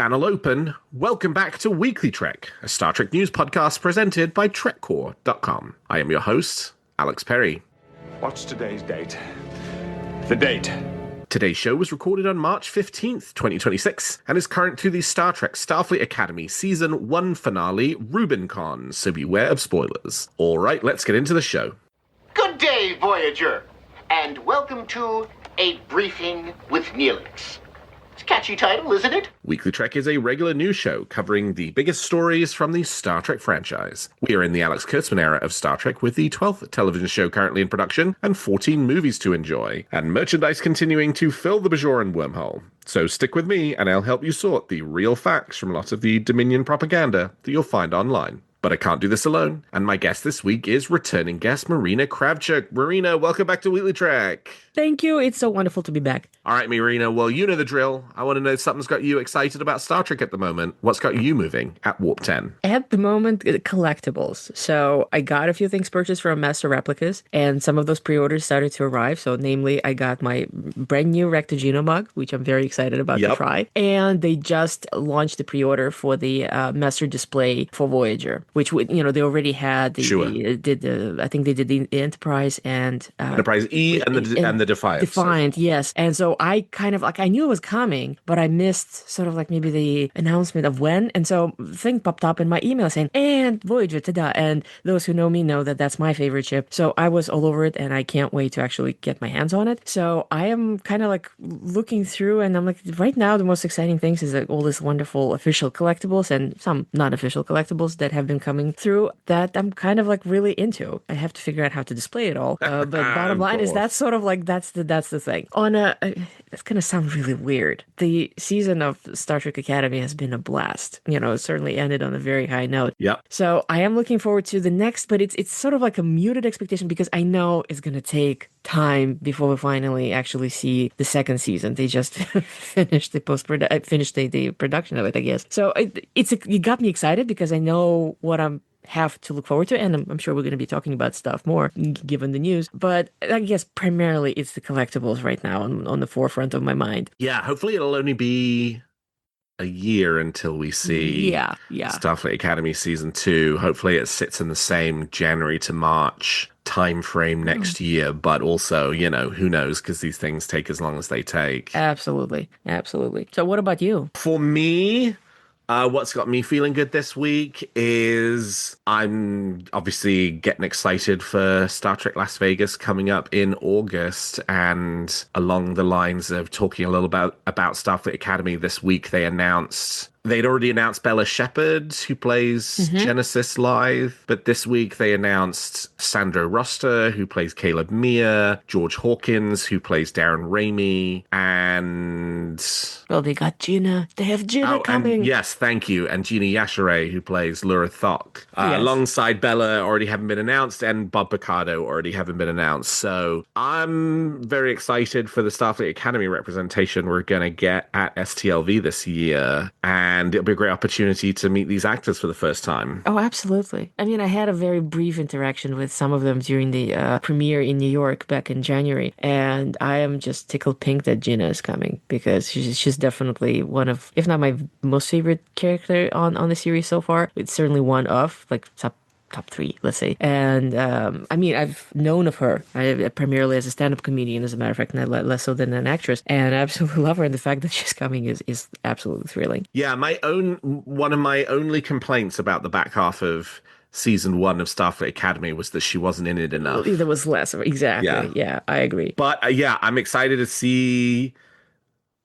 Channel open. Welcome back to WeeklyTrek, a Star Trek news podcast presented by TrekCore.com. I am your host, Alex Perry. What's today's date? The date. Today's show was recorded on March 15th, 2026, and is current to the Star Trek Starfleet Academy Season 1 finale, Rubicon, so beware of spoilers. Alright, let's get into the show. Good day, Voyager, and welcome to A Briefing with Neelix. It's a catchy title, isn't it? WeeklyTrek is a regular news show covering the biggest stories from the Star Trek franchise. We are in the Alex Kurtzman era of Star Trek with the 12th television show currently in production and 14 movies to enjoy, and merchandise continuing to fill the Bajoran wormhole. So stick with me and I'll help you sort the real facts from a lot of the Dominion propaganda that you'll find online. But I can't do this alone, and my guest this week is returning guest Marina Kravchuk. Marina, welcome back to WeeklyTrek. Thank you. It's so wonderful to be back. All right, Marina, well, you know the drill. I want to know if something's got you excited about Star Trek at the moment. What's got you moving at Warp 10? At the moment, collectibles. So I got a few things purchased from Master Replicas, and some of those pre-orders started to arrive. So namely, I got my brand new Rectogeno mug, which I'm very excited about to try. And they just launched the pre-order for the Master Display for Voyager, which, you know, they already had. I think they did the Enterprise and... Enterprise E and the Defiant. Defiant, yes. And so I kind of, I knew it was coming, but I missed sort of maybe the announcement of when. And so the thing popped up in my email saying, and Voyager, ta-da. And those who know me know that that's my favorite ship. So I was all over it, and I can't wait to actually get my hands on it. So I am kind of looking through, and I'm right now, the most exciting things is all this wonderful official collectibles and some non-official collectibles that have been coming through that I'm kind of really into. I have to figure out how to display it all. But bottom line is that's sort of that's the thing. It's going to sound really weird. The season of Star Trek Academy has been a blast. You know, it certainly ended on a very high note. Yep. So I am looking forward to the next, but it's sort of like a muted expectation because I know it's going to take time before we finally actually see the second season. They just finished the the production of it, I guess. So it got me excited because I know what I'm have to look forward to, and I'm sure we're going to be talking about stuff more given the news, but I guess primarily it's the collectibles right now on the forefront of my mind. Yeah, hopefully it'll only be a year until we see Starfleet Academy Season 2. Hopefully it sits in the same January to March time frame next year, but also, you know, who knows, because these things take as long as they take. Absolutely. So what about you? For me, what's got me feeling good this week is I'm obviously getting excited for Star Trek Las Vegas coming up in August, and along the lines of talking a little about Starfleet Academy this week, they'd already announced Bella Shepherd, who plays Genesis Live, but this week they announced Sandro Roster, who plays Caleb Meir, George Hawkins, who plays Darren Ramey, and... Well, they got Gina. They have Gina coming. Yes, thank you. And Gina Yashere, who plays Laura Thok. Alongside Bella, already haven't been announced, and Bob Picardo already haven't been announced. So I'm very excited for the Starfleet Academy representation we're going to get at STLV this year. And it'll be a great opportunity to meet these actors for the first time. Oh, absolutely. I mean, I had a very brief interaction with some of them during the premiere in New York back in January, and I am just tickled pink that Gina is coming because she's definitely one of, if not my most favorite character on the series so far, it's certainly one of, top three, let's say. And I mean, I've known of her primarily as a stand-up comedian, as a matter of fact, less so than an actress. And I absolutely love her. And the fact that she's coming is absolutely thrilling. Yeah, one of my only complaints about the back half of Season 1 of Starfleet Academy was that she wasn't in it enough. There was less. Exactly. Yeah, I agree. But I'm excited to see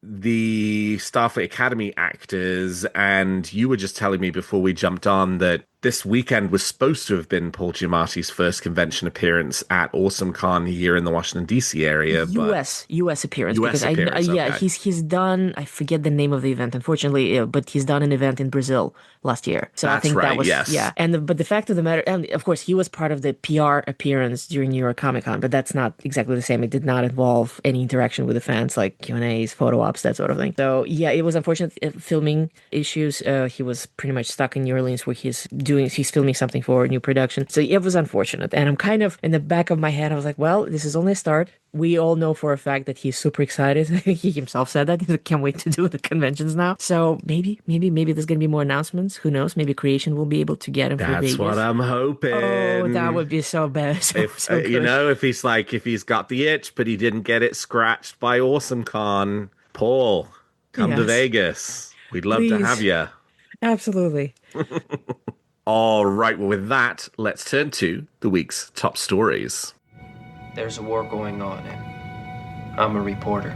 the Starfleet Academy actors, and you were just telling me before we jumped on that this weekend was supposed to have been Paul Giamatti's first convention appearance at AwesomeCon here in the Washington, D.C. area. U.S. appearance. Okay. He's done, I forget the name of the event, unfortunately, but he's done an event in Brazil last year. So That's I think right, that was, yes. yeah. But the fact of the matter, and of course, he was part of the PR appearance during New York Comic Con, but that's not exactly the same. It did not involve any interaction with the fans, like Q&As, photo ops, that sort of thing. So yeah, it was unfortunate filming issues. He was pretty much stuck in New Orleans where he's doing he's filming something for a new production. So it was unfortunate. And I'm kind of in the back of my head, I was like, well, this is only a start. We all know for a fact that he's super excited. He himself said that. He can't wait to do the conventions now. So maybe there's going to be more announcements. Who knows? Maybe Creation will be able to get him for That's Vegas. what I'm hoping. Oh, that would be so bad. So You good. know, if he's got the itch, but he didn't get it scratched by AwesomeCon, Paul, come to Yes. Vegas. We'd love to have Please. you. Absolutely. All right, well, with that, let's turn to the week's top stories. There's a war going on, and I'm a reporter.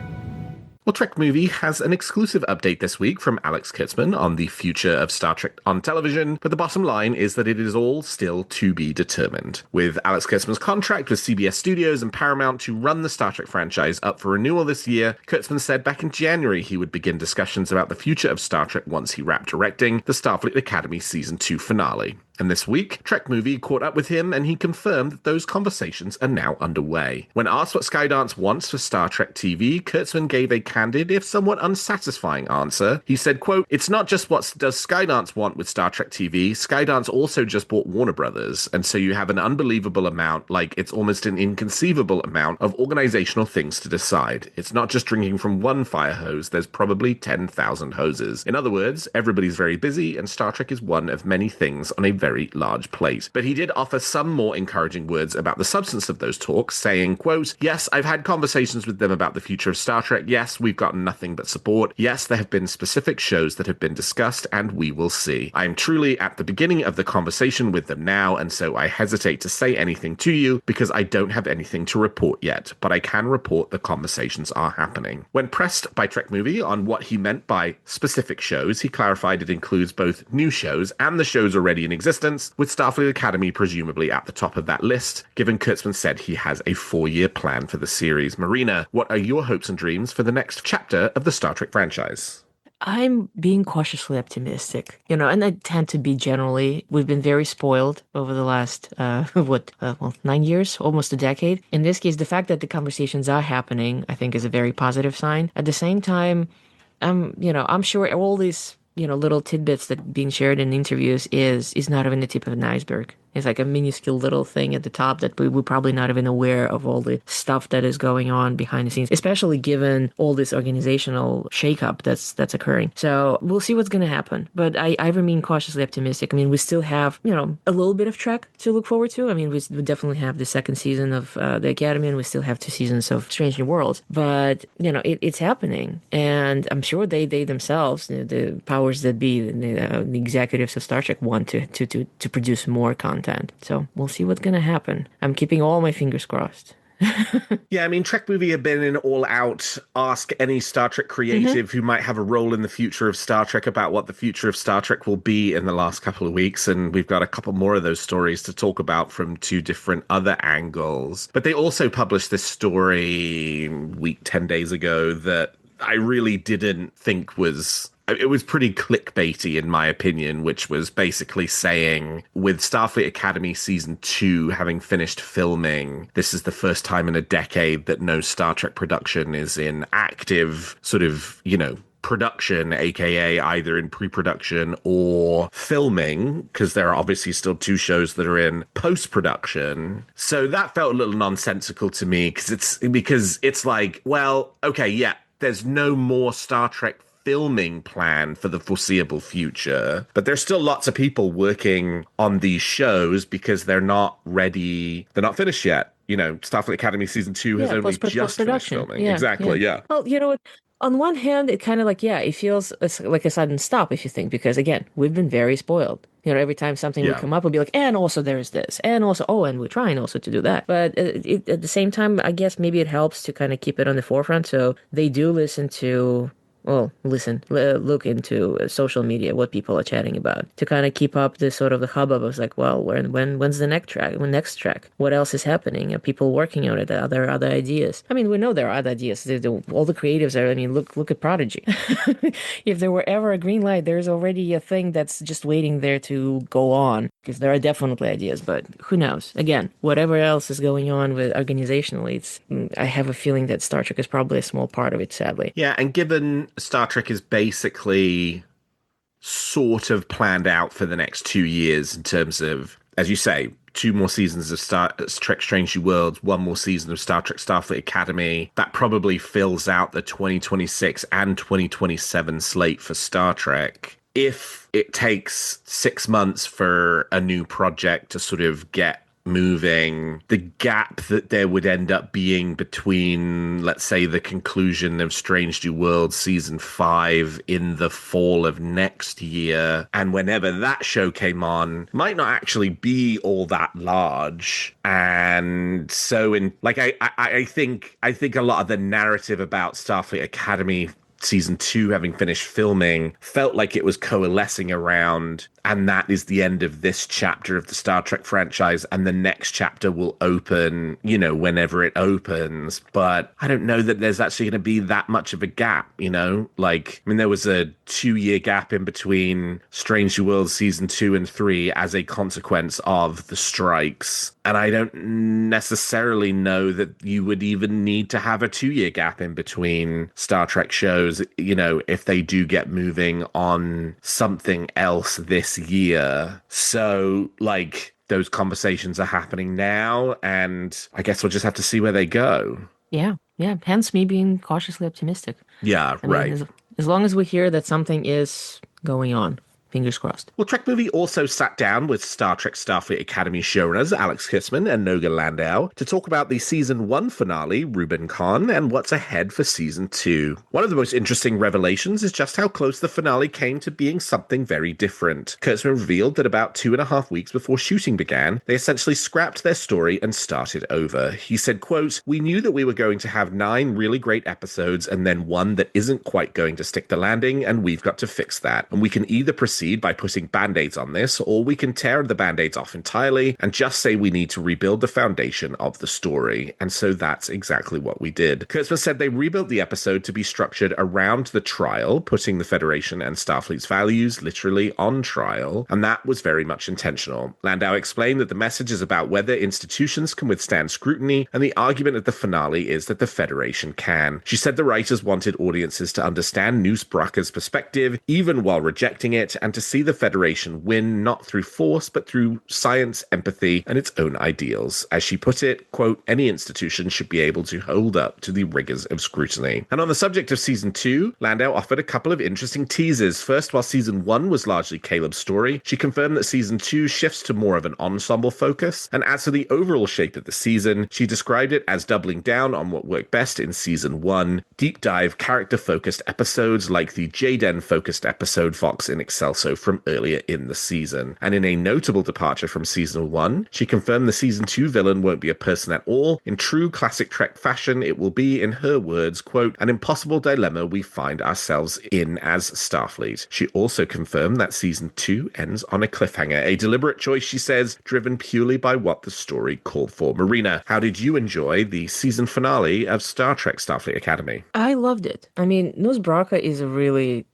Well, TrekMovie has an exclusive update this week from Alex Kurtzman on the future of Star Trek on television, but the bottom line is that it is all still to be determined. With Alex Kurtzman's contract with CBS Studios and Paramount to run the Star Trek franchise up for renewal this year, Kurtzman said back in January he would begin discussions about the future of Star Trek once he wrapped directing the Starfleet Academy Season 2 finale. And this week, TrekMovie caught up with him and he confirmed that those conversations are now underway. When asked what Skydance wants for Star Trek TV, Kurtzman gave a candid, if somewhat unsatisfying answer. He said, quote, "It's not just what does Skydance want with Star Trek TV, Skydance also just bought Warner Brothers, and so you have an unbelievable amount, like it's almost an inconceivable amount of organizational things to decide. It's not just drinking from one fire hose, there's probably 10,000 hoses. In other words, everybody's very busy, and Star Trek is one of many things on a very large plate." But he did offer some more encouraging words about the substance of those talks, saying, quote, "Yes, I've had conversations with them about the future of Star Trek. Yes, we've gotten nothing but support. Yes, there have been specific shows that have been discussed, and we will see. I'm truly at the beginning of the conversation with them now, and so I hesitate to say anything to you because I don't have anything to report yet, but I can report the conversations are happening." When pressed by TrekMovie on what he meant by specific shows, he clarified it includes both new shows and the shows already in existence, with Starfleet Academy presumably at the top of that list, given Kurtzman said he has a 4-year plan for the series. Marina, what are your hopes and dreams for the next chapter of the Star Trek franchise? I'm being cautiously optimistic, and I tend to be generally. We've been very spoiled over the last, 9 years, almost a decade. In this case, the fact that the conversations are happening, I think, is a very positive sign. At the same time, I'm sure all these little tidbits that being shared in interviews is not even the tip of an iceberg. It's like a minuscule little thing at the top that we're probably not even aware of all the stuff that is going on behind the scenes, especially given all this organizational shakeup that's occurring. So we'll see what's going to happen. But I remain cautiously optimistic. I mean, we still have, a little bit of Trek to look forward to. I mean, we definitely have the second season of the Academy, and we still have 2 seasons of Strange New Worlds. But, it's happening. And I'm sure they themselves, the powers that be, the executives of Star Trek want to produce more content. So we'll see what's going to happen. I'm keeping all my fingers crossed. Yeah, I mean, TrekMovie have been in all out ask any Star Trek creative who might have a role in the future of Star Trek about what the future of Star Trek will be in the last couple of weeks, and we've got a couple more of those stories to talk about from 2 different other angles. But they also published this story 10 days ago that I really didn't think was... It was pretty clickbaity, in my opinion, which was basically saying, with Starfleet Academy Season 2 having finished filming, this is the first time in a decade that no Star Trek production is in active sort of, production, aka either in pre-production or filming, because there are obviously still 2 shows that are in post-production. So that felt a little nonsensical to me, because it's like, well, okay, yeah, there's no more Star Trek filming plan for the foreseeable future, but there's still lots of people working on these shows because they're not ready, they're not finished yet. Starfleet Academy Season 2 has only just finished filming. Yeah, exactly, yeah. Well, what? On one hand, it kind of it feels like a sudden stop if you think, because again, we've been very spoiled. Every time something would come up, we'd be like, and also there's this, and also, and we're trying also to do that. But at the same time, I guess maybe it helps to kind of keep it on the forefront, so they do listen to... Well, look into social media, what people are chatting about, to kind of keep up this sort of the hubbub of like, well, when's the next track? What else is happening? Are people working on it? Are there other ideas? I mean, we know there are other ideas. All the creatives are, look at Prodigy. If there were ever a green light, there's already a thing that's just waiting there to go on, because there are definitely ideas, but who knows? Again, whatever else is going on with organizationally, I have a feeling that Star Trek is probably a small part of it, sadly. Yeah, and given Star Trek is basically sort of planned out for the next 2 years in terms of, as you say, 2 more seasons of Trek Strange New Worlds, 1 more season of Star Trek Starfleet Academy. That probably fills out the 2026 and 2027 slate for Star Trek. If it takes 6 months for a new project to sort of get moving, the gap that there would end up being between, let's say, the conclusion of Strange New Worlds season 5 in the fall of next year and whenever that show came on might not actually be all that large. And so I think a lot of the narrative about Starfleet Academy season 2 having finished filming felt like it was coalescing around, and that is the end of this chapter of the Star Trek franchise, and the next chapter will open, whenever it opens. But I don't know that there's actually going to be that much of a gap, there was a 2-year gap in between Strange New Worlds season 2 and 3 as a consequence of the strikes. And I don't necessarily know that you would even need to have a 2-year gap in between Star Trek shows, if they do get moving on something else this year. So, those conversations are happening now, and I guess we'll just have to see where they go. Yeah. Hence me being cautiously optimistic. Yeah, right. As long as we hear that something is going on. Fingers crossed. Well, TrekMovie also sat down with Star Trek Starfleet Academy showrunners Alex Kurtzman and Noga Landau to talk about the Season 1 finale, Rubin Khan, and what's ahead for Season 2. One of the most interesting revelations is just how close the finale came to being something very different. Kurtzman revealed that about 2.5 weeks before shooting began, they essentially scrapped their story and started over. He said, quote, "We knew that we were going to have 9 really great episodes and then one that isn't quite going to stick the landing, and we've got to fix that. And we can either proceed by putting band-aids on this, or we can tear the band-aids off entirely and just say we need to rebuild the foundation of the story." And so that's exactly what we did. Kurtzman said they rebuilt the episode to be structured around the trial, putting the Federation and Starfleet's values literally on trial, and that was very much intentional. Landau explained that the message is about whether institutions can withstand scrutiny, and the argument at the finale is that the Federation can. She said the writers wanted audiences to understand Noose Bracker's perspective, even while rejecting it, and to see the Federation win not through force, but through science, empathy, and its own ideals. As she put it, quote, "Any institution should be able to hold up to the rigors of scrutiny." And on the subject of Season 2, Landau offered a couple of interesting teases. First, while Season 1 was largely Caleb's story, she confirmed that Season 2 shifts to more of an ensemble focus. And as for the overall shape of the season, she described it as doubling down on what worked best in Season 1, deep dive, character-focused episodes like the Jaden-focused episode Vox in Excelso from earlier in the season. And in a notable departure from Season 1, she confirmed the Season 2 villain won't be a person at all. In true classic Trek fashion, it will be, in her words, quote, "an impossible dilemma we find ourselves in as Starfleet." She also confirmed that Season 2 ends on a cliffhanger, a deliberate choice, she says, driven purely by what the story called for. Marina, how did you enjoy the season finale of Star Trek Starfleet Academy? I loved it. Noose Braca is a really...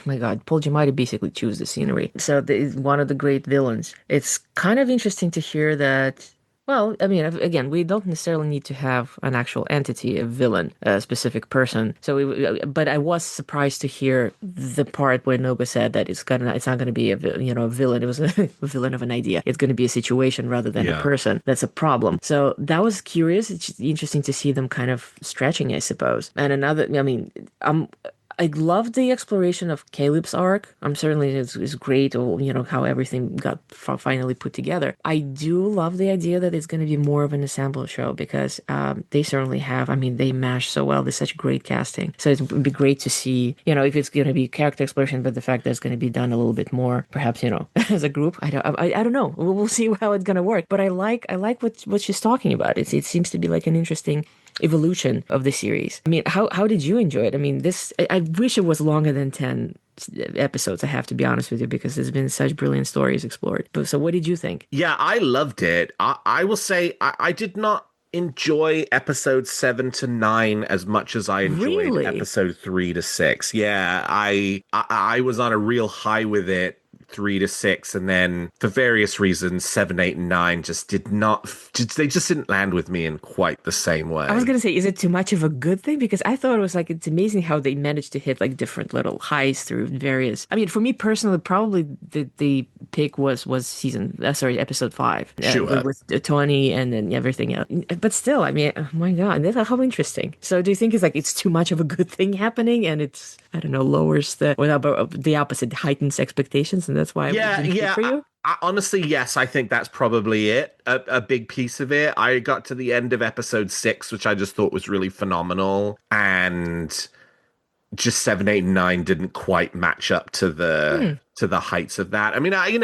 my God, Paul Giamatti basically chose the scenery. So he's one of the great villains. It's kind of interesting to hear that. Well, again, we don't necessarily need to have an actual entity, a villain, a specific person. But I was surprised to hear the part where Noga said that it's not gonna be a villain. It was a villain of an idea. It's gonna be a situation rather than a person. That's a problem. So that was curious. It's interesting to see them kind of stretching, I suppose. And another, I loved the exploration of Caleb's arc. Certainly it's great, how everything got finally put together. I do love the idea that it's going to be more of an ensemble show because they certainly have, they mash so well. There's such great casting. So it would be great to see, if it's going to be character exploration, but the fact that it's going to be done a little bit more, perhaps, as a group. I don't know. We'll see how it's going to work. But I like what she's talking about. It seems to be like an interesting evolution of the series. How did you enjoy it? I wish it was longer than 10 episodes, I have to be honest with you, because there's been such brilliant stories explored. So what did you think? Yeah, I loved it. I will say I did not enjoy episodes 7 to 9 as much as I enjoyed episode 3 to 6. Yeah, I was on a real high with it 3 to 6, and then for various reasons 7, 8, and 9 just they just didn't land with me in quite the same way. I was gonna say, is it too much of a good thing? Because I thought it was like, it's amazing how they managed to hit like different little highs through various. I mean, for me personally, probably the pick was episode 5, Sure. with 20 and then everything else. But still, I mean, oh my God, that's how interesting. So do you think it's too much of a good thing happening, and it's, I don't know, lowers the opposite, heightens expectations, and that's why it didn't click for you? Honestly, yes, I think that's probably it. A big piece of it. I got to the end of episode 6, which I just thought was really phenomenal, and just 7, 8, and 9 didn't quite match up to the heights of that. I mean, I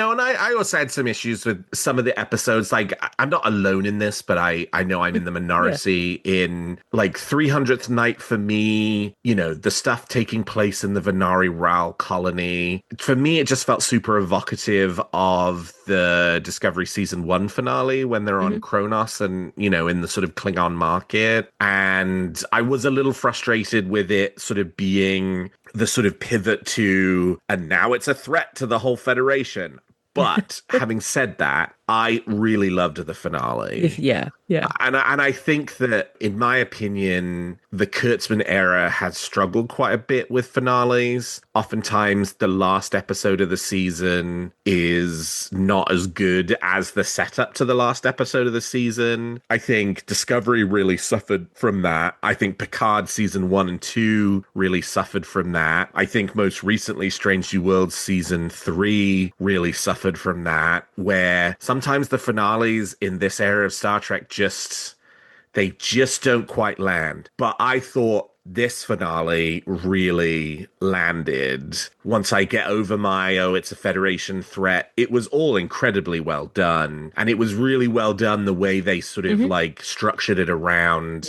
also had some issues with some of the episodes. Like, I'm not alone in this, but I know I'm in the minority in like 300th Night for me, the stuff taking place in the Venari Ral colony. For me, it just felt super evocative of the Discovery season 1 finale when they're on Kronos and, in the sort of Klingon market. And I was a little frustrated with it sort of being the sort of pivot to, and now it's a threat to the whole Federation. But having said that, I really loved the finale. Yeah. And I think that, in my opinion, the Kurtzman era has struggled quite a bit with finales. Oftentimes, the last episode of the season is not as good as the setup to the last episode of the season. I think Discovery really suffered from that. I think Picard season 1 and 2 really suffered from that. I think most recently, Strange New Worlds season 3 really suffered from that, where sometimes the finales in this era of Star Trek they just don't quite land. But I thought this finale really landed. Once I get over it's a Federation threat, it was all incredibly well done. And it was really well done the way they sort of structured it around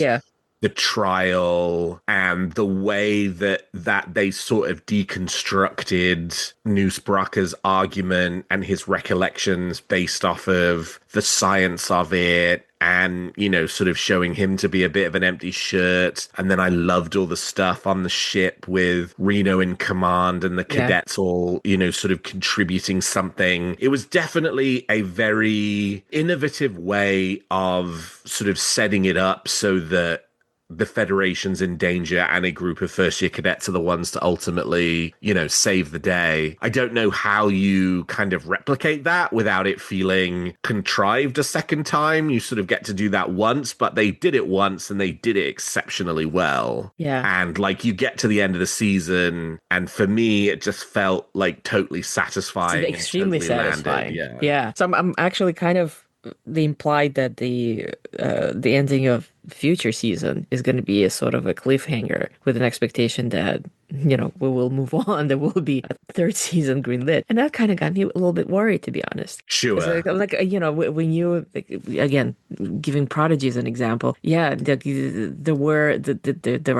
the trial, and the way that they sort of deconstructed Noose Brocker's argument and his recollections based off of the science of it, and, sort of showing him to be a bit of an empty shirt. And then I loved all the stuff on the ship with Reno in command and the cadets all, sort of contributing something. It was definitely a very innovative way of sort of setting it up so that the Federation's in danger and a group of first-year cadets are the ones to ultimately, save the day. I don't know how you kind of replicate that without it feeling contrived a second time. You sort of get to do that once, but they did it once and they did it exceptionally well. Yeah. And you get to the end of the season, and for me, it just felt totally satisfying. It's extremely totally satisfying. Landed. Yeah. So I'm actually kind of, they implied that the ending of future season is going to be a sort of a cliffhanger with an expectation that, we will move on. There will be a third season greenlit. And that kind of got me a little bit worried, to be honest. Sure. When you, again, giving Prodigy as an example, there were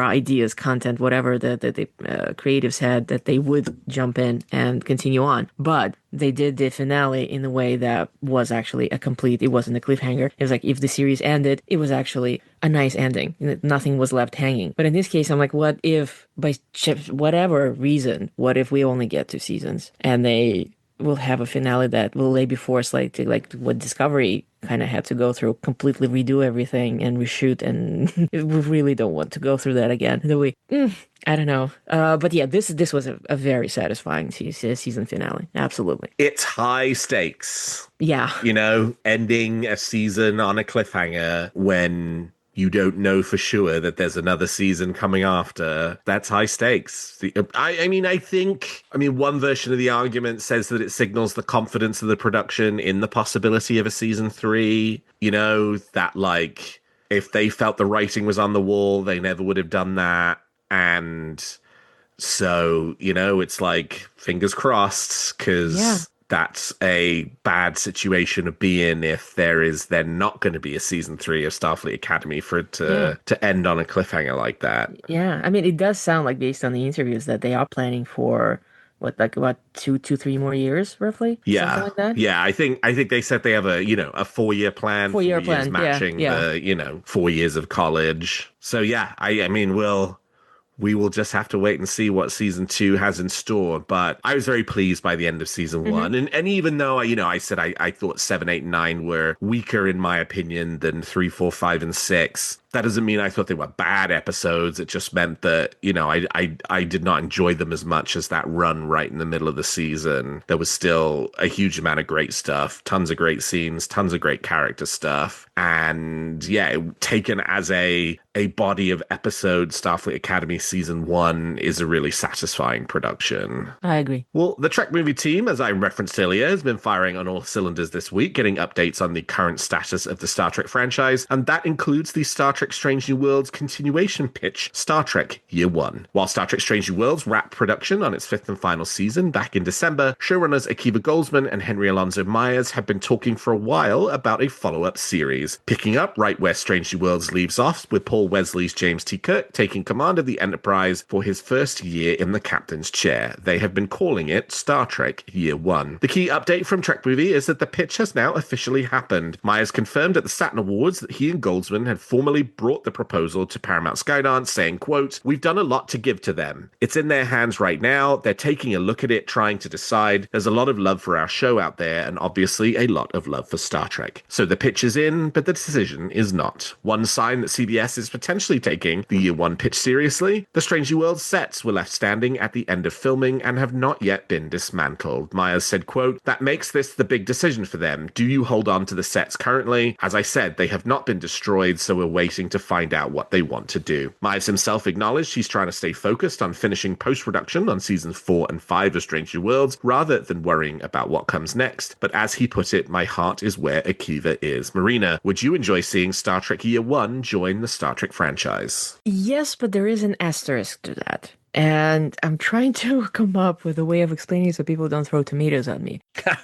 ideas, content, whatever the creatives had, that they would jump in and continue on. But they did the finale in a way that was actually it wasn't a cliffhanger. It was like, if the series ended, it was actually a nice ending. Nothing was left hanging. But in this case, I'm like, what if, by whatever reason, what if we only get 2 seasons and they will have a finale that will lay before us like what Discovery kind of had to go through, completely redo everything and reshoot, and we really don't want to go through that again. I don't know. But yeah, this was a very satisfying season finale. Absolutely. It's high stakes. Yeah. Ending a season on a cliffhanger when you don't know for sure that there's another season coming after. That's high stakes. I mean, one version of the argument says that it signals the confidence of the production in the possibility of a season 3. That if they felt the writing was on the wall, they never would have done that. And so, it's fingers crossed, because that's a bad situation to be in if there is then not going to be a season 3 of Starfleet Academy for it to end on a cliffhanger like that. Yeah, I mean, it does sound like, based on the interviews, that they are planning for about 3 more years, roughly. Yeah, something like that. Yeah. I think they said they have a 4-year plan. 4-year plan, matching the 4 years of college. So yeah, I mean, we'll we will just have to wait and see what season 2 has in store. But I was very pleased by the end of season 1. And even though, I said I thought 7, 8, and 9 were weaker in my opinion than 3, 4, 5, and 6, that doesn't mean I thought they were bad episodes. It just meant that, I did not enjoy them as much as that run right in the middle of the season. There was still a huge amount of great stuff, tons of great scenes, tons of great character stuff. And yeah, taken as a body of episodes, Starfleet Academy season 1 is a really satisfying production. I agree. Well, the TrekMovie team, as I referenced earlier, has been firing on all cylinders this week, getting updates on the current status of the Star Trek franchise, and that includes the Star Trek Strange New Worlds continuation pitch, Star Trek Year 1. While Star Trek Strange New Worlds wrapped production on its 5th and final season back in December, showrunners Akiva Goldsman and Henry Alonso Myers have been talking for a while about a follow-up series, picking up right where Strange New Worlds leaves off, with Paul Wesley's James T. Kirk taking command of the Enterprise for his first year in the captain's chair. They have been calling it Star Trek Year 1. The key update from TrekMovie is that the pitch has now officially happened. Myers confirmed at the Saturn Awards that he and Goldsman had formally brought the proposal to Paramount Skydance, saying, quote, "We've done a lot to give to them. It's in their hands right now. They're taking a look at it, trying to decide. There's a lot of love for our show out there, and obviously a lot of love for Star Trek. So the pitch is in, but the decision is not." One sign that CBS is potentially taking the Year 1 pitch seriously: the Strange New Worlds sets were left standing at the end of filming and have not yet been dismantled. Myers said, quote, "That makes this the big decision for them. Do you hold on to the sets currently? As I said, they have not been destroyed, so we're waiting to find out what they want to do." Myers himself acknowledged he's trying to stay focused on finishing post-production on seasons 4 and 5 of Strange New Worlds rather than worrying about what comes next. But as he put it, "My heart is where Akiva is." Marina, would you enjoy seeing Star Trek Year 1 join the Star Trek franchise? Yes, but there is an asterisk to that. And I'm trying to come up with a way of explaining it so people don't throw tomatoes at me.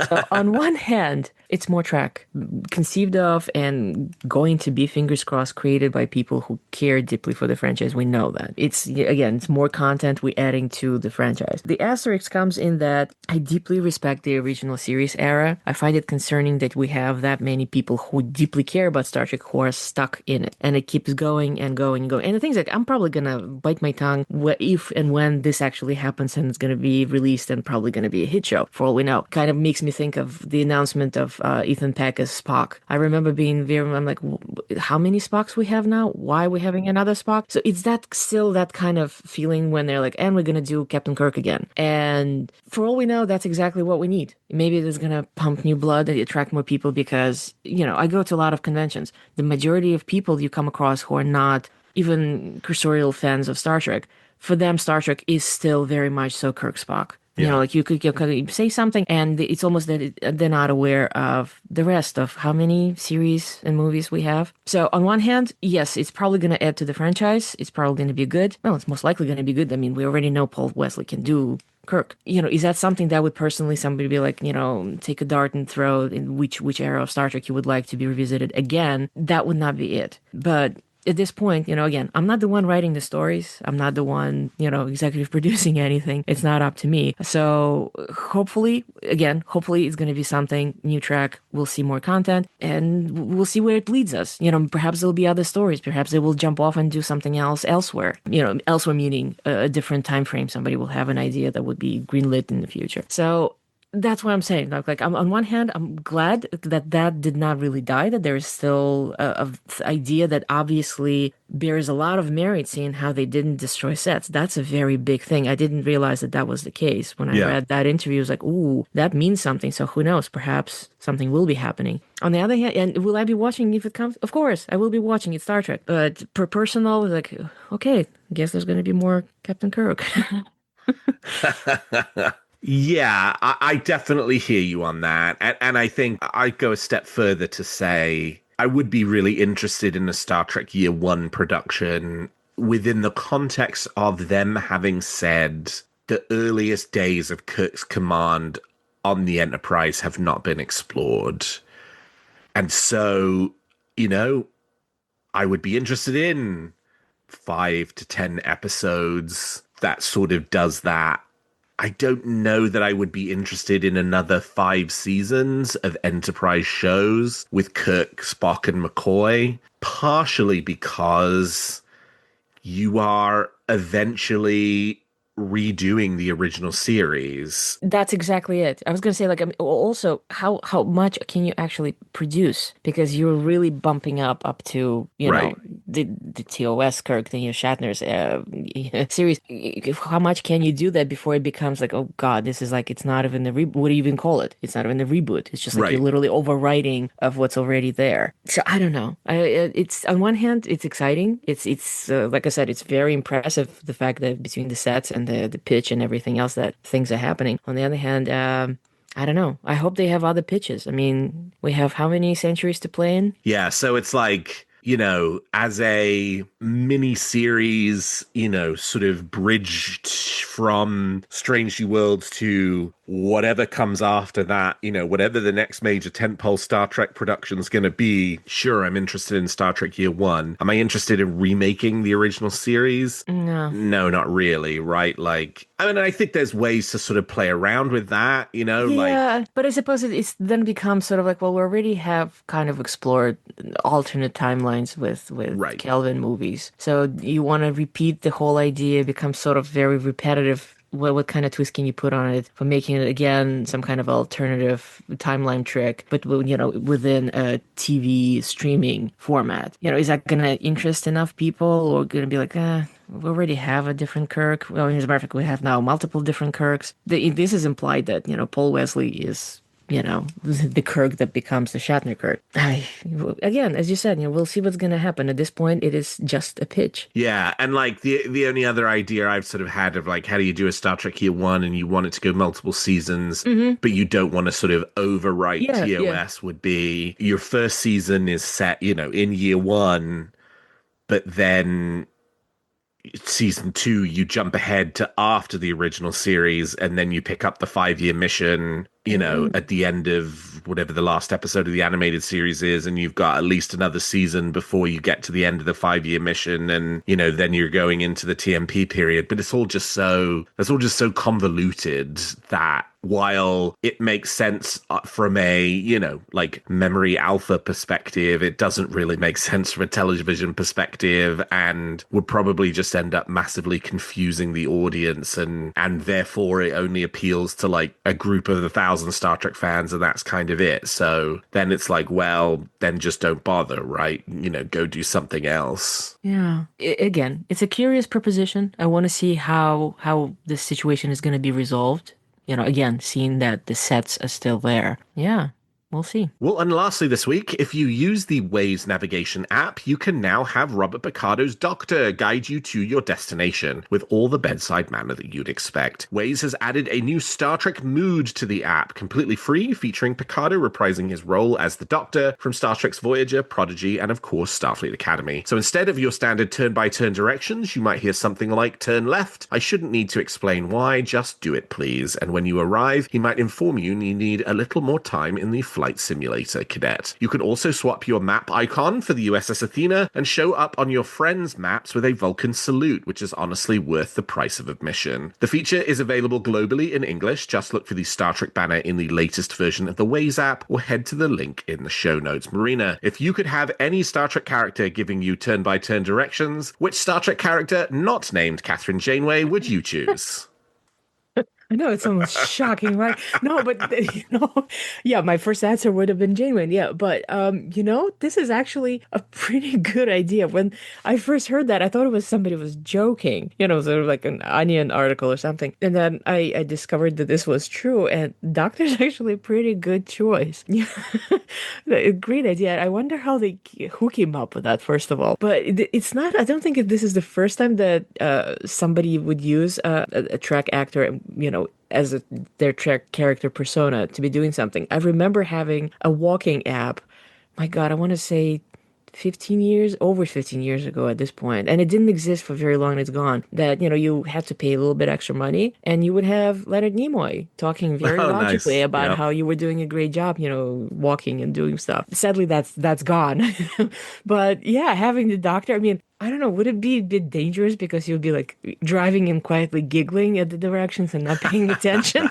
So on one hand, it's more Trek, conceived of and going to be, fingers crossed, created by people who care deeply for the franchise. We know that. It's more content we're adding to the franchise. The asterisk comes in that I deeply respect the original series era. I find it concerning that we have that many people who deeply care about Star Trek who are stuck in it. And it keeps going and going and going. And the thing's like, I'm probably going to bite my tongue if and when this actually happens and it's going to be released and probably going to be a hit show, for all we know. Kind of makes me think of the announcement of Ethan Peck as Spock. I remember I'm like, how many Spocks we have now? Why are we having another Spock? So it's still that kind of feeling when they're like, and we're going to do Captain Kirk again. And for all we know, that's exactly what we need. Maybe it's going to pump new blood and attract more people because, I go to a lot of conventions. The majority of people you come across who are not even cursorial fans of Star Trek, for them, Star Trek is still very much so Kirk Spock. Yeah. You could say something and it's almost that they're not aware of the rest of how many series and movies we have. So on one hand, yes, it's probably going to add to the franchise. It's probably going to be good. Well, it's most likely going to be good. I mean, we already know Paul Wesley can do Kirk. Is that something that would personally somebody be like, take a dart and throw in which era of Star Trek you would like to be revisited again? That would not be it. But at this point, again, I'm not the one writing the stories. I'm not the one, executive producing anything. It's not up to me. So hopefully it's going to be something, new track. We'll see more content and we'll see where it leads us. Perhaps there'll be other stories. Perhaps they will jump off and do something else elsewhere. Elsewhere meaning a different time frame. Somebody will have an idea that would be greenlit in the future. So that's what I'm saying. Like on one hand, I'm glad that did not really die, that there is still a idea that obviously bears a lot of merit seeing how they didn't destroy sets. That's a very big thing. I didn't realize that was the case. When I read that interview, I was like, ooh, that means something. So who knows? Perhaps something will be happening. On the other hand, and will I be watching if it comes? Of course, I will be watching. It's Star Trek. But per personal, like, okay, I guess there's going to be more Captain Kirk. Yeah, I definitely hear you on that. And I think I'd go a step further to say I would be really interested in a Star Trek Year 1 production within the context of them having said the earliest days of Kirk's command on the Enterprise have not been explored. And so, I would be interested in 5 to 10 episodes that sort of does that. I don't know that I would be interested in another 5 seasons of Enterprise shows with Kirk, Spock, and McCoy, partially because you are eventually redoing the original series. That's exactly it. I was gonna say, like, I mean, also, how much can you actually produce? Because you're really bumping up to, Right. the TOS Kirk, the Shatner's series. How much can you do that before it becomes like, oh God, this is like, it's not even the reboot. What do you even call it? It's not even the reboot. It's just like you're Right. literally overwriting of what's already there. So I don't know. It's on one hand, it's exciting. It's like I said, it's very impressive the fact that between the sets and the pitch and everything else that things are happening. On the other hand, I don't know. I hope they have other pitches. I mean, we have how many centuries to play in? Yeah, so it's like, as a mini series, sort of bridged from Strange New Worlds to whatever comes after that, whatever the next major tentpole Star Trek production is going to be. Sure, I'm interested in Star Trek Year One. Am I interested in remaking the original series? No. No, not really, right? Like, I mean, I think there's ways to sort of play around with that, Yeah, but I suppose it's then becomes sort of like, well, we already have kind of explored alternate timelines with Right. Kelvin movies. So you want to repeat the whole idea, it becomes sort of very repetitive. What kind of twist can you put on it for making it again some kind of alternative timeline trick, but within a TV streaming format? Is that gonna interest enough people, or gonna be like, we already have a different Kirk? Well, as a matter of fact, we have now multiple different Kirks. This is implied that Paul Wesley is the Kirk that becomes the Shatner Kirk. Again, as you said, we'll see what's going to happen. At this point, it is just a pitch. Yeah, and like the only other idea I've sort of had of like, how do you do a Star Trek Year One and you want it to go multiple seasons, but you don't want to sort of overwrite TOS would be your first season is set, in Year One, but then season 2 you jump ahead to after the original series, and then you pick up the 5-year mission at the end of whatever the last episode of the animated series is, and you've got at least another season before you get to the end of the 5-year mission, and then you're going into the TMP period. But it's all just so convoluted that while it makes sense from a like memory alpha perspective, it doesn't really make sense from a television perspective, and would probably just end up massively confusing the audience, and therefore it only appeals to like a group of 1,000 Star Trek fans, and that's kind of it. So then it's like, well, then just don't bother, right? Go do something else. Yeah. Again, it's a curious proposition. I want to see how this situation is going to be resolved. Again, seeing that the sets are still there. Yeah. We'll see. Well, and lastly this week, if you use the Waze navigation app, you can now have Robert Picardo's doctor guide you to your destination with all the bedside manner that you'd expect. Waze has added a new Star Trek mood to the app, completely free, featuring Picardo reprising his role as the Doctor from Star Trek's Voyager, Prodigy, and of course Starfleet Academy. So instead of your standard turn-by-turn directions, you might hear something like turn left. I shouldn't need to explain why, just do it please. And when you arrive, he might inform you need a little more time in the flight simulator, cadet. You can also swap your map icon for the USS Athena and show up on your friends' maps with a Vulcan salute, which is honestly worth the price of admission. The feature is available globally in English. Just look for the Star Trek banner in the latest version of the Waze app, or head to the link in the show notes. Marina, if you could have any Star Trek character giving you turn-by-turn directions, which Star Trek character not named Catherine Janeway would you choose? I know it's almost shocking, right? No, but yeah, my first answer would have been Janeway. Yeah, but this is actually a pretty good idea. When I first heard that, I thought it was somebody was joking, sort of like an Onion article or something. And then I discovered that this was true, and Doctor's actually a pretty good choice. Yeah, a great idea. I wonder who came up with that, first of all. But it's not. I don't think this is the first time that somebody would use a Trek actor, as their Trek character persona to be doing something. I remember having a walking app, my God, I want to say over 15 years ago at this point, and it didn't exist for very long, and it's gone, that, you had to pay a little bit extra money, and you would have Leonard Nimoy talking very logically about how you were doing a great job, walking and doing stuff. Sadly, that's gone. But yeah, having the Doctor, I mean, I don't know, would it be a bit dangerous because you'd be like driving and quietly giggling at the directions and not paying attention?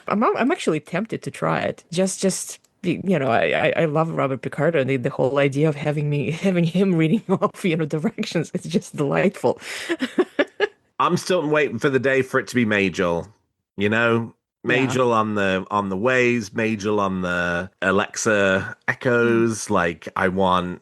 I'm actually tempted to try it. Just I love Robert Picardo, and the whole idea of having him reading off, directions. It's just delightful. I'm still waiting for the day for it to be Majel. You know, Yeah. Majel on the Waze, Majel on the Alexa Echoes. Like I want,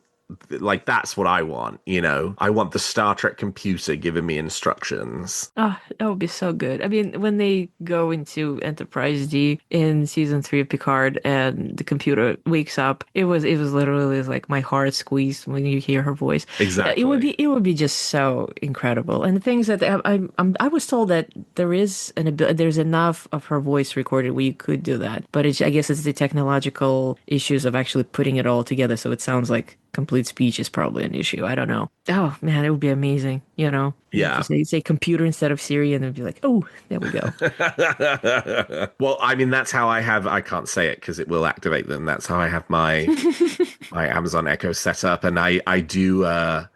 like that's what I want. I want the Star Trek computer giving me instructions. Oh, that would be so good. I mean, when they go into Enterprise D in season 3 of Picard and the computer wakes up, it was literally like my heart squeezed when you hear her voice. Exactly. It would be just so incredible. And the things that I was told that there's enough of her voice recorded where you could do that, but I guess it's the technological issues of actually putting it all together, so it sounds like complete speech is probably an issue. I don't know. Oh man, it would be amazing. You Yeah. just say computer instead of Siri, and then be like, oh, there we go. Well, I mean, that's how I can't say it because it will activate them. That's how I have my Amazon Echo set up, and I do have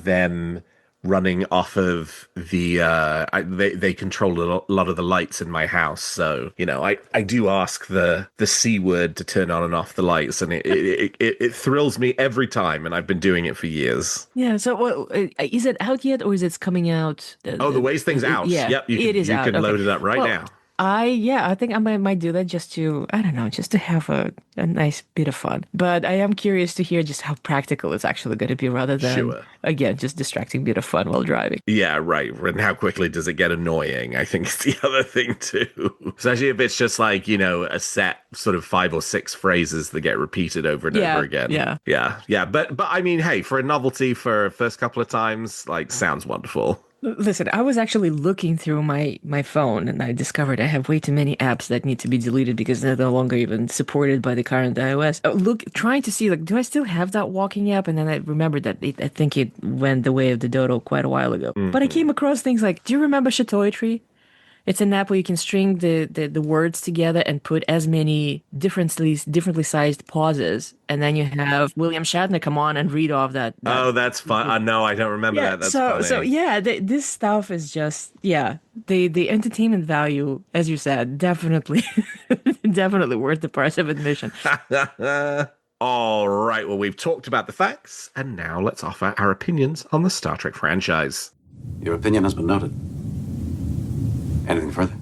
them running off of they control a lot of the lights in my house. So, I do ask the C word to turn on and off the lights, and it thrills me every time, and I've been doing it for years. Yeah. So, is it out yet, or is it coming out? Oh, the Waze thing's out. Yeah, Yep, you it can is you out. can Okay. load it up right Well, now. I think I might do that just to, I don't know, just to have a nice bit of fun. But I am curious to hear just how practical it's actually going to be rather than, Sure. again, just distracting bit of fun while driving. Yeah, right. And how quickly does it get annoying? I think it's the other thing too. Especially if it's just like, a set sort of 5 or 6 phrases that get repeated over and over Yeah. again. Yeah. Yeah. Yeah. But I mean, hey, for a novelty for first couple of times, like sounds wonderful. Listen, I was actually looking through my phone and I discovered I have way too many apps that need to be deleted because they're no longer even supported by the current iOS. Trying to see like, do I still have that walking app? And then I remembered that I think it went the way of the dodo quite a while ago. But I came across things like, do you remember Shatoetry? It's an app where you can string the words together and put as many differently sized pauses, and then you have William Shatner come on and read off that. Oh, that's fun. No, I don't remember Yeah, that. That's so funny. yeah, this stuff is just the entertainment value, as you said, definitely definitely worth the price of admission. All right. Well, we've talked about the facts, and now let's offer our opinions on the Star Trek franchise. Your opinion has been noted. Anything further?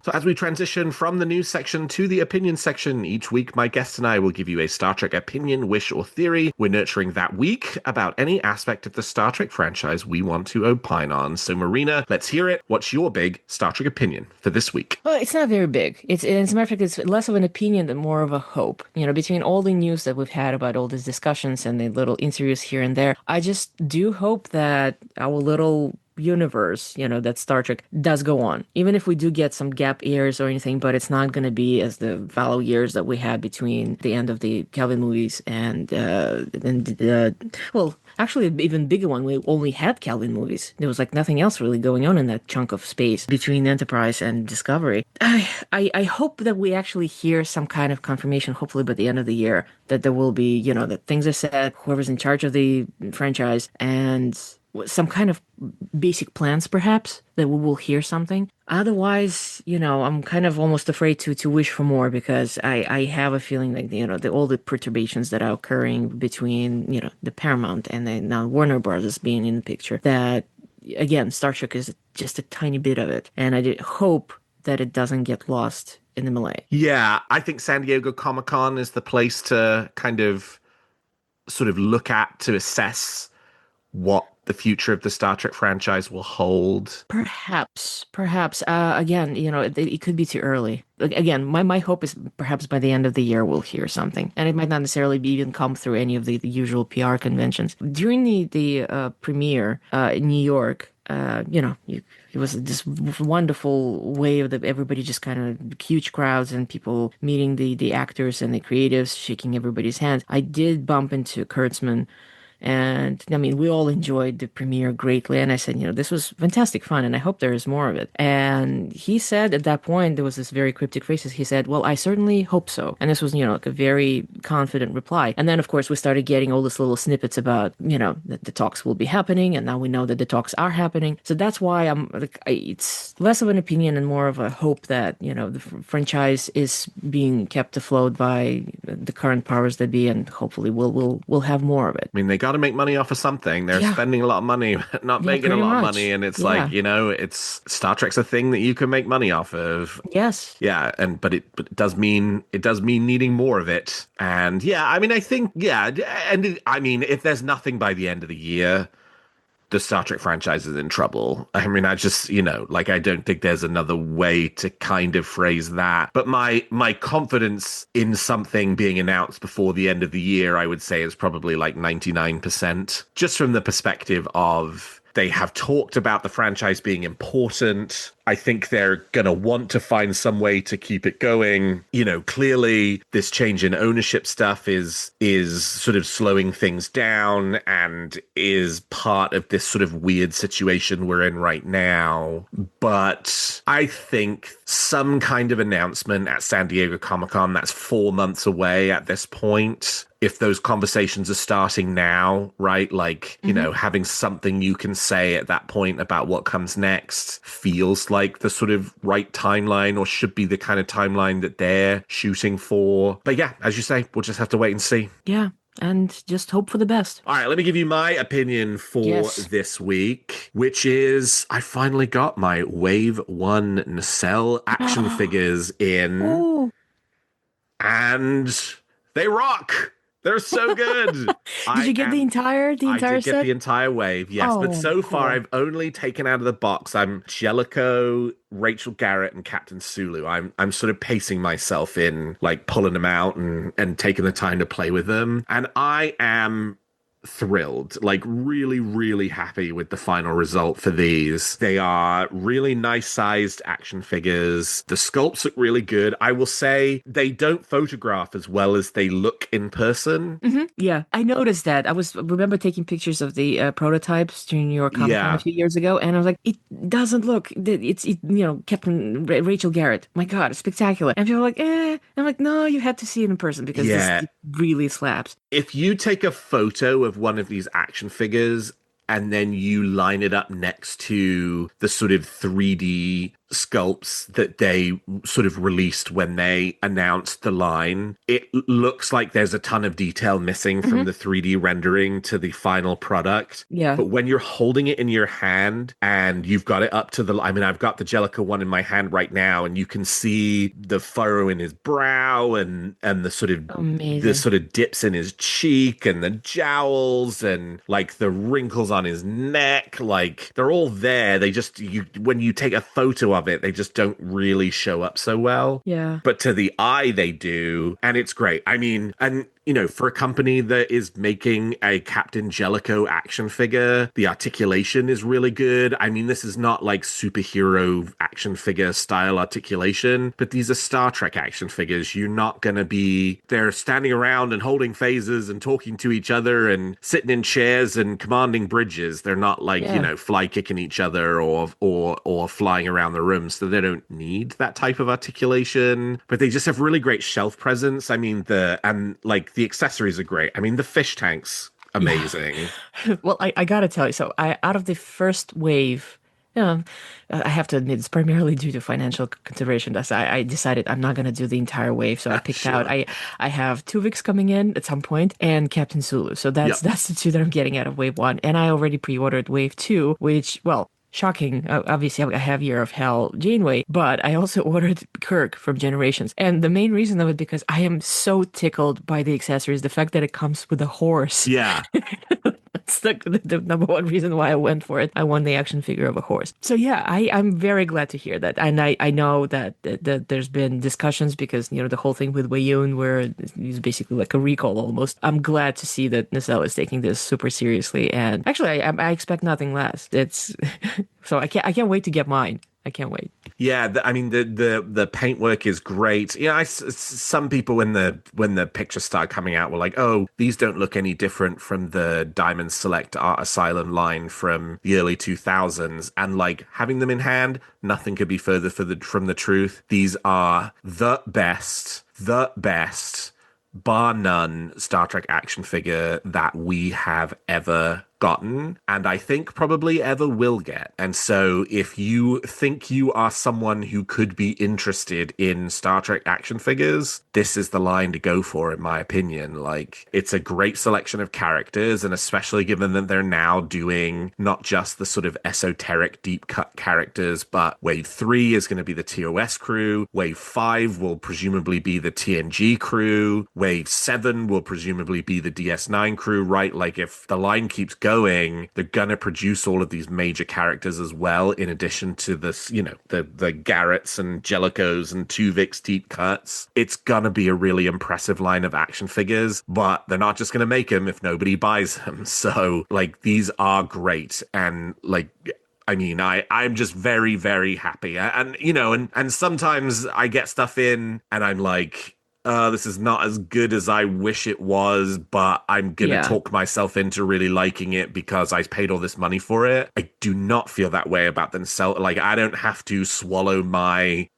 So as we transition from the news section to the opinion section, each week my guest and I will give you a Star Trek opinion, wish, or theory we're nurturing that week about any aspect of the Star Trek franchise we want to opine on. So Marina, let's hear it. What's your big Star Trek opinion for this week? Well, it's not very big. As a matter of fact, it's less of an opinion than more of a hope. Between all the news that we've had about all these discussions and the little interviews here and there, I just do hope that our little universe, that Star Trek does go on. Even if we do get some gap years or anything, but it's not going to be as the fallow years that we had between the end of the Kelvin movies and well, actually, an even bigger one. We only had Kelvin movies. There was like nothing else really going on in that chunk of space between Enterprise and Discovery. I hope that we actually hear some kind of confirmation, hopefully by the end of the year, that there will be, that things are set, whoever's in charge of the franchise, and some kind of basic plans, perhaps, that we will hear something. Otherwise, I'm kind of almost afraid to wish for more because I have a feeling like, all the perturbations that are occurring between, the Paramount and the now Warner Brothers being in the picture, that, again, Star Trek is just a tiny bit of it. And I did hope that it doesn't get lost in the melee. Yeah, I think San Diego Comic-Con is the place to kind of sort of look at to assess what the future of the Star Trek franchise will hold. Perhaps. Again, it could be too early. Again, my hope is perhaps by the end of the year we'll hear something, and it might not necessarily even come through any of the usual PR conventions. During the premiere in New York, it was this wonderful way of everybody just kind of huge crowds and people meeting the actors and the creatives, shaking everybody's hands. I did bump into Kurtzman And I mean, we all enjoyed the premiere greatly. And I said, this was fantastic fun, and I hope there is more of it. And he said at that point, there was this very cryptic phrase. He said, well, I certainly hope so. And this was, like a very confident reply. And then, of course, we started getting all these little snippets about, that the talks will be happening. And now we know that the talks are happening. So that's why it's less of an opinion and more of a hope that, the franchise is being kept afloat by the current powers that be. And hopefully we'll have more of it. I mean, they got to make money off of something. They're spending a lot of money, not making a lot of money. And it's like, it's Star Trek's a thing that you can make money off of. Yes. Yeah. But it does mean needing more of it. And I mean, I think, if there's nothing by the end of the year, the Star Trek franchise is in trouble. I mean, I just, I don't think there's another way to kind of phrase that. But my confidence in something being announced before the end of the year, I would say, is probably like 99%, just from the perspective of they have talked about the franchise being important. I think they're going to want to find some way to keep it going. Clearly this change in ownership stuff is sort of slowing things down and is part of this sort of weird situation we're in right now. But I think some kind of announcement at San Diego Comic-Con, that's 4 months away at this point. If those conversations are starting now, right? Like, having something you can say at that point about what comes next feels like the sort of right timeline, or should be the kind of timeline that they're shooting for. But yeah, as you say, we'll just have to wait and see. Yeah. And just hope for the best. All right, let me give you my opinion for this week, which is I finally got my Wave 1 Nacelle action figures in. Ooh. And they rock. They're so good. Did you get the entire set? I did get the entire wave, yes. But so far, I've only taken out of the box. I'm Jellicoe, Rachel Garrett, and Captain Sulu. I'm sort of pacing myself in, like pulling them out and taking the time to play with them. And I am thrilled, like really, really happy with the final result for these. They are really nice sized action figures. The sculpts look really good. I will say they don't photograph as well as they look in person. Mm-hmm. Yeah, I noticed that. remember taking pictures of the prototypes during New York Comic Con a few years ago, and I was like, it doesn't look. It's Captain Rachel Garrett. My God, it's spectacular. And people were like, eh. I'm like, no, you have to see it in person because this really slaps. If you take a photo of one of these action figures and then you line it up next to the sort of 3D sculpts that they sort of released when they announced the line, it looks like there's a ton of detail missing from the 3D rendering to the final product. Yeah. But when you're holding it in your hand and you've got it up to I've got the Jellicoe one in my hand right now, and you can see the furrow in his brow and the sort of the sort of dips in his cheek and the jowls and like the wrinkles on his neck, like they're all there. They just when you take a photo of it, they just don't really show up so well. Yeah. But to the eye, they do. And it's great. I mean, and for a company that is making a Captain Jellicoe action figure, the articulation is really good. I mean, this is not like superhero action figure style articulation, but these are Star Trek action figures. You're not going to be there standing around and holding phases and talking to each other and sitting in chairs and commanding bridges. They're not like, fly kicking each other or flying around the room. So they don't need that type of articulation, but they just have really great shelf presence. I mean, the accessories are great. I mean, the fish tank's amazing. Yeah. Well, I gotta tell you, so out of the first wave, I have to admit, it's primarily due to financial consideration. I decided I'm not going to do the entire wave, so I picked out. I have Tuvix coming in at some point and Captain Sulu. So that's the two that I'm getting out of wave 1. And I already pre-ordered wave 2, which, well, shocking. Obviously, I have Year of Hell Janeway, but I also ordered Kirk from Generations. And the main reason of it, because I am so tickled by the accessories, the fact that it comes with a horse. Yeah. That's the number one reason why I went for it. I won the action figure of a horse. So yeah, I'm very glad to hear that. And I know that there's been discussions because, the whole thing with Wayun where he's basically like a recall almost. I'm glad to see that Nacelle is taking this super seriously. And actually, I expect nothing less. It's so I can't wait to get mine. I can't wait. Yeah, I mean the paintwork is great. Some people when the pictures started coming out were like, "Oh, these don't look any different from the Diamond Select Art Asylum line from the early 2000s." And like having them in hand, nothing could be further from the truth. These are the best, bar none, Star Trek action figure that we have ever gotten, and I think probably ever will get. And so if you think you are someone who could be interested in Star Trek action figures, this is the line to go for, in my opinion. Like, it's a great selection of characters, and especially given that they're now doing not just the sort of esoteric deep cut characters, but Wave 3 is going to be the TOS crew, Wave 5 will presumably be the TNG crew, Wave 7 will presumably be the DS9 crew, right? Like, if the line keeps going, they're gonna produce all of these major characters as well, in addition to this, the Garretts and Jellicos and Tuvix deep cuts. It's gonna be a really impressive line of action figures, but they're not just gonna make them if nobody buys them. So, like, these are great, and like, I mean, I'm just very, very happy. And sometimes I get stuff in and I'm like, this is not as good as I wish it was, but I'm gonna talk myself into really liking it because I paid all this money for it. I do not feel that way about them. Like, I don't have to swallow my,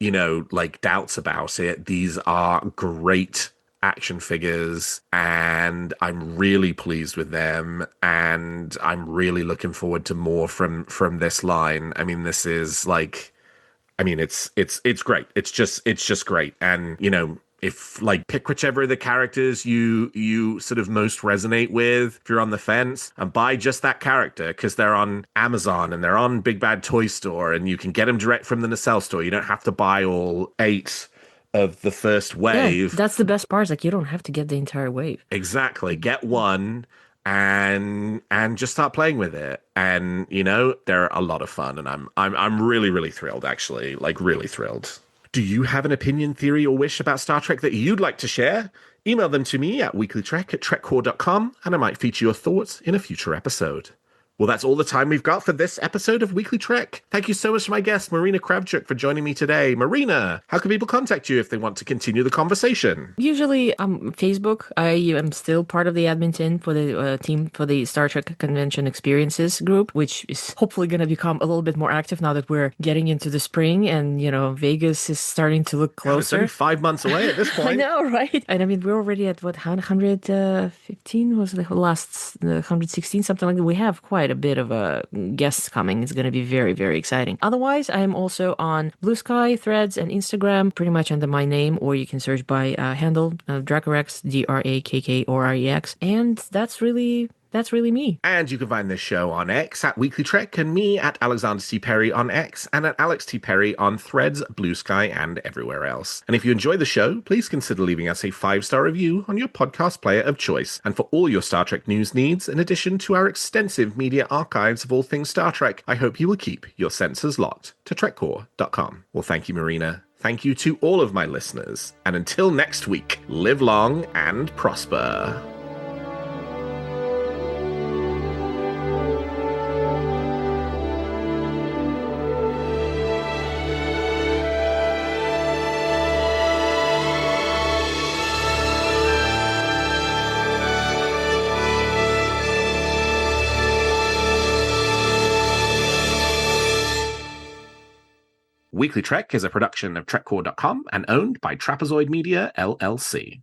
doubts about it. These are great action figures, and I'm really pleased with them, and I'm really looking forward to more from this line. I mean, this is like, I mean, it's great. It's just great. And, if like pick whichever of the characters you sort of most resonate with, if you're on the fence, and buy just that character because they're on Amazon and they're on Big Bad Toy Store and you can get them direct from the Nacelle store. You don't have to buy all 8 of the first wave. Yeah, that's the best part. Like, you don't have to get the entire wave. Exactly. Get one and just start playing with it. And they're a lot of fun, and I'm really, really thrilled, actually. Like, really thrilled. Do you have an opinion, theory, or wish about Star Trek that you'd like to share? Email them to me at weeklytrek@trekcore.com, and I might feature your thoughts in a future episode. Well, that's all the time we've got for this episode of Weekly Trek. Thank you so much to my guest, Marina Kravchuk, for joining me today. Marina, how can people contact you if they want to continue the conversation? Usually, Facebook. I am still part of the admin team for the team for the Star Trek Convention Experiences group, which is hopefully going to become a little bit more active now that we're getting into the spring and, Vegas is starting to look closer. It's only 5 months away at this point. I know, right? And I mean, we're already at 115 was the last 116, something like that. We have quite a bit of guests coming. It's going to be very, very exciting. Otherwise, I am also on Blue Sky, Threads, and Instagram, pretty much under my name, or you can search by handle Dracorex, DRAKKOREX, and that's really me. And you can find this show on X at Weekly Trek, and me at Alexander T. Perry on X, and at Alex T. Perry on Threads, Blue Sky, and everywhere else. And if you enjoy the show, please consider leaving us a 5-star review on your podcast player of choice. And for all your Star Trek news needs, in addition to our extensive media archives of all things Star Trek, I hope you will keep your senses locked to TrekCore.com. Well, thank you, Marina. Thank you to all of my listeners. And until next week, live long and prosper. Weekly Trek is a production of TrekCore.com and owned by Trapezoid Media, LLC.